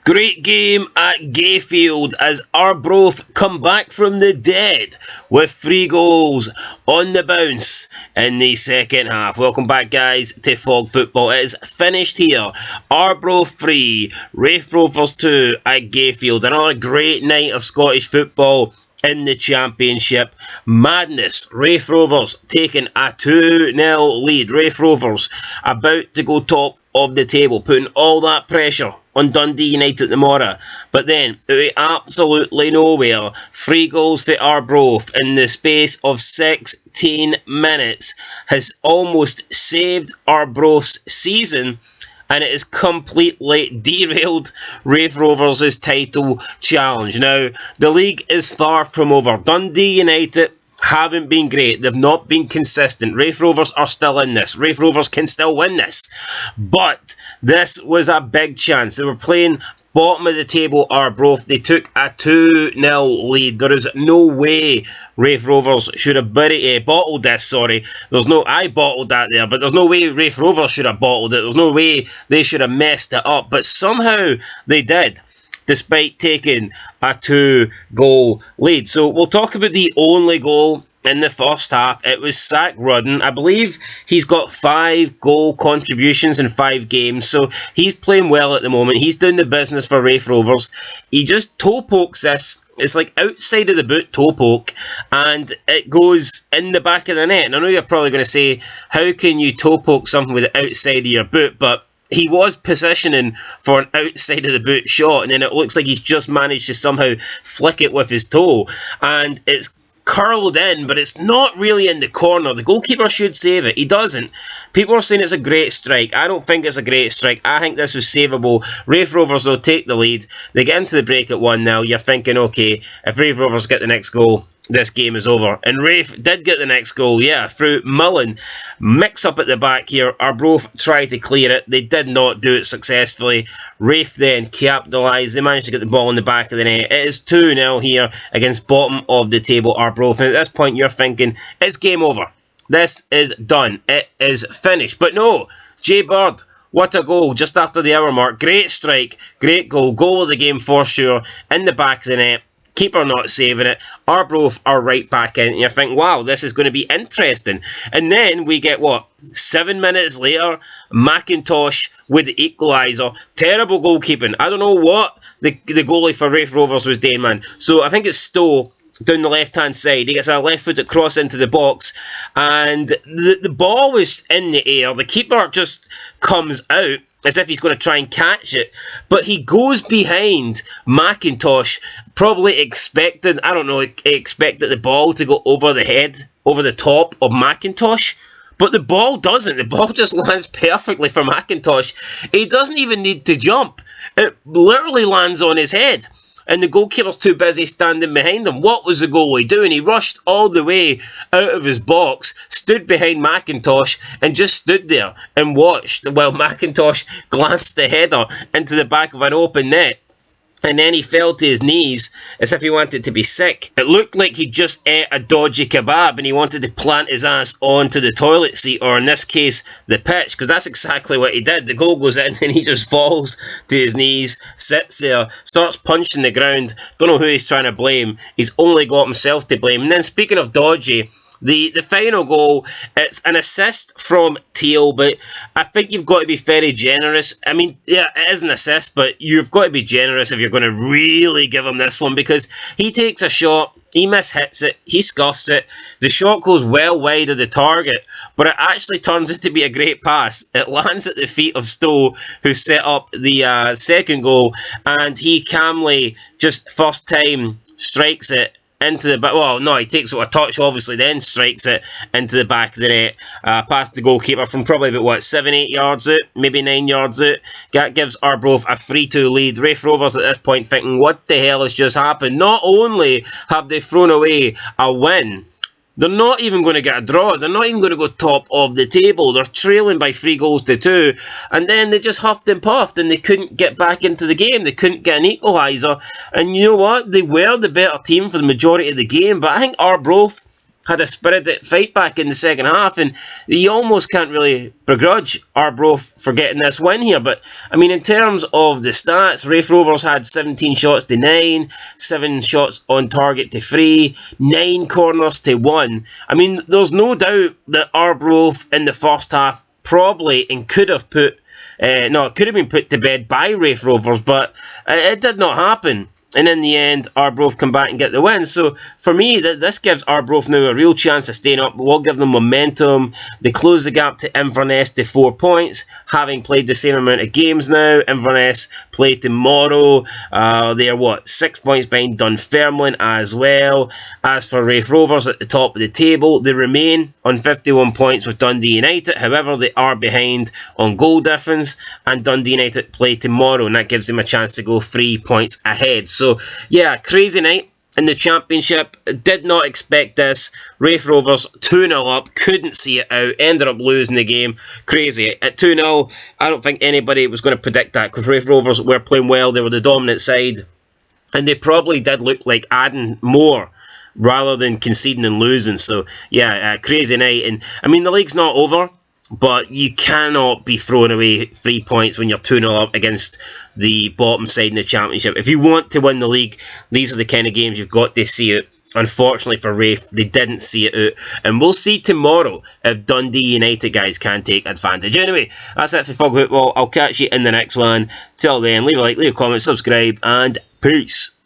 Great game at Gayfield as Arbroath come back from the dead with 3 goals on the bounce in the second half. Welcome back, guys, to Fog Football. It is finished here. Arbroath 3, Raith Rovers 2 at Gayfield. Another great night of Scottish football in the Championship. Madness. Raith Rovers taking a 2-0 lead. Raith Rovers about to go top of the table, putting all that pressure on Dundee United tomorrow. But then, out of absolutely nowhere, 3 goals for Arbroath in the space of 16 minutes has almost saved Arbroath's season, and it has completely derailed Raith Rovers' title challenge. Now, the league is far from over. Dundee United haven't been great. They've not been consistent. Raith Rovers are still in this. Raith Rovers can still win this. But this was a big chance. They were playing bottom of the table Arbroath. They took a 2-0 lead. There is no way Raith Rovers should have bottled this, I bottled that there, but there's no way Raith Rovers should have bottled it. There's no way they should have messed it up. But somehow they did, despite taking a 2-goal lead. So we'll talk about the only goal in the first half. It was Zach Rudden. I believe he's got 5 goal contributions in 5 games, so he's playing well at the moment. He's doing the business for Raith Rovers. He just toe pokes this. It's like outside of the boot toe poke, and it goes in the back of the net. And I know you're probably going to say, how can you toe poke something with the outside of your boot? But he was positioning for an outside of the boot shot, and then it looks like he's just managed to somehow flick it with his toe, and it's curled in, but it's not really in the corner. The goalkeeper should save it. He doesn't. People are saying it's a great strike. I don't think it's a great strike. I think this was savable. Raith Rovers will take the lead. They get into the break at 1-0. You're thinking, okay, if Raith Rovers get the next goal, this game is over. And Raith did get the next goal, through Mullen. Mix up at the back here. Arbroath tried to clear it. They did not do it successfully. Raith then capitalised. They managed to get the ball in the back of the net. It is 2-0 here against bottom of the table Arbroath. And at this point you're thinking, it's game over. This is done. It is finished. But no, Jay Bird, what a goal just after the hour mark. Great strike, great goal. Goal of the game for sure. In the back of the net. Keeper not saving it. Arbroath are right back in. And you're thinking, wow, this is going to be interesting. And then we get, 7 minutes later, McIntosh with the equaliser. Terrible goalkeeping. I don't know what the goalie for Raith Rovers was doing, man. So I think it's Stowe down the left-hand side. He gets a left-footed cross into the box, and the ball was in the air. The keeper just comes out as if he's going to try and catch it, but he goes behind McIntosh, probably expected the ball to go over the head, over the top of McIntosh, but the ball doesn't. The ball just lands perfectly for McIntosh. He doesn't even need to jump. It literally lands on his head. And the goalkeeper's too busy standing behind him. What was the goalie doing? He rushed all the way out of his box, stood behind McIntosh, and just stood there and watched while McIntosh glanced the header into the back of an open net. And then he fell to his knees as if he wanted to be sick. It looked like he just ate a dodgy kebab and he wanted to plant his ass onto the toilet seat, or in this case, the pitch, because that's exactly what he did. The goal goes in and he just falls to his knees, sits there, starts punching the ground. Don't know who he's trying to blame. He's only got himself to blame. And then speaking of dodgy, the final goal, it's an assist from Teal, but I think you've got to be very generous. I mean, yeah, it is an assist, but you've got to be generous if you're going to really give him this one, because he takes a shot, he mishits it, he scuffs it, the shot goes well wide of the target, but it actually turns out to be a great pass. It lands at the feet of Stowe, who set up the second goal, and he calmly, just first time, strikes it into the back. Well, no, he takes a touch, obviously, then strikes it into the back of the net, past the goalkeeper from probably about 7-8 yards out, maybe 9 yards out. That gives Arbroath a 3-2 lead. Raith Rovers at this point thinking, what the hell has just happened? Not only have they thrown away a win, they're not even going to get a draw. They're not even going to go top of the table. They're trailing by 3-2, and then they just huffed and puffed, and they couldn't get back into the game. They couldn't get an equaliser, and you know what? They were the better team for the majority of the game, but I think Arbroath had a spirited fight back in the second half, and you almost can't really begrudge Arbroath for getting this win here. But, I mean, in terms of the stats, Raith Rovers had 17 shots to 9, 7 shots on target to 3, 9 corners to 1. I mean, there's no doubt that Arbroath in the first half probably and could have put, it could have been put to bed by Raith Rovers, but it did not happen. And in the end, Arbroath come back and get the win. So, for me, this gives Arbroath now a real chance of staying up. We'll give them momentum. They close the gap to Inverness to 4 points, having played the same amount of games now. Inverness play tomorrow. They're, 6 points behind Dunfermline as well. As for Raith Rovers at the top of the table, they remain on 51 points with Dundee United. However, they are behind on goal difference, and Dundee United play tomorrow, and that gives them a chance to go 3 points ahead. So, yeah, crazy night in the Championship. Did not expect this. Raith Rovers 2-0 up, couldn't see it out, ended up losing the game. Crazy. At 2-0, I don't think anybody was going to predict that, because Raith Rovers were playing well, they were the dominant side, and they probably did look like adding more rather than conceding and losing. So, yeah, crazy night. And, I mean, the league's not over, but you cannot be throwing away 3 points when you're 2-0 up against the bottom side in the Championship. If you want to win the league, these are the kind of games you've got to see it. Unfortunately for Raith, they didn't see it out. And we'll see tomorrow if Dundee United guys can take advantage. Anyway, that's it for Fog Football. I'll catch you in the next one. Till then, leave a like, leave a comment, subscribe, and peace.